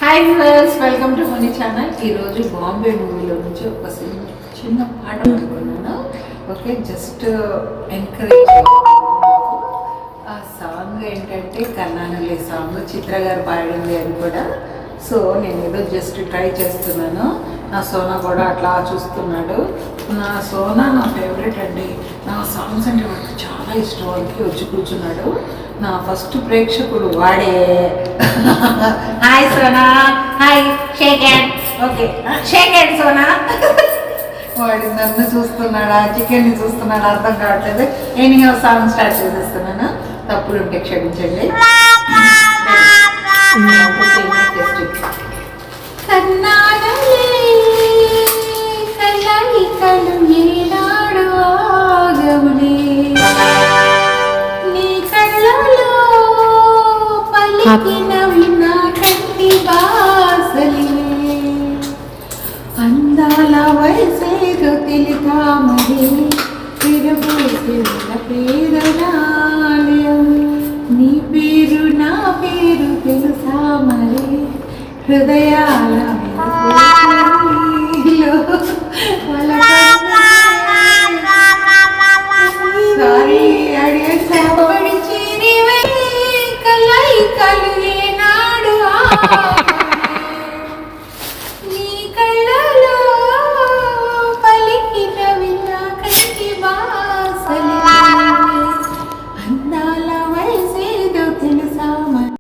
Hi viewers, welcome to money channel. ఈరోజు బాంబే మూవీలో నుంచి ఒక చిన్న పాట అనుకున్నాను. Okay, just encourage. ఆ సాంగ్ ఏంటంటే కన్నానులే సాంగ్, చిత్ర గారు పాడింది అది కూడా. సో నేను ఏదో జస్ట్ ట్రై చేస్తున్నాను. నా సోనా కూడా అట్లా చూస్తున్నాడు. నా సోనా నా ఫేవరెట్ అండి. నా సాంగ్స్ అంటే వాడికి చాలా ఇష్టం. వాడికి వచ్చి కూర్చున్నాడు. నా ఫస్ట్ ప్రేక్షకుడు వాడే. Hi Sona, hi, shake hand. Okay, shake hand Sona. వాడు నన్ను చూస్తున్నాడా, చికెన్ని చూస్తున్నాడా అర్థం కావట్లేదు. నేను సాంగ్ స్టార్ట్ చేసేస్తున్నాను. తప్పులు ఉంటే క్షమించండి. కన్నాడలే కలయికలు ఏనాడు ఆగవులే, నీ కళ్ళలో పలికినవి నా కంటి బాసలే, అందాల వయసేదో తెలితామరే తిరుగుతున్న పేరునాలయం, నీ పేరు నా పేరు తెలుసా మరే హృదయాల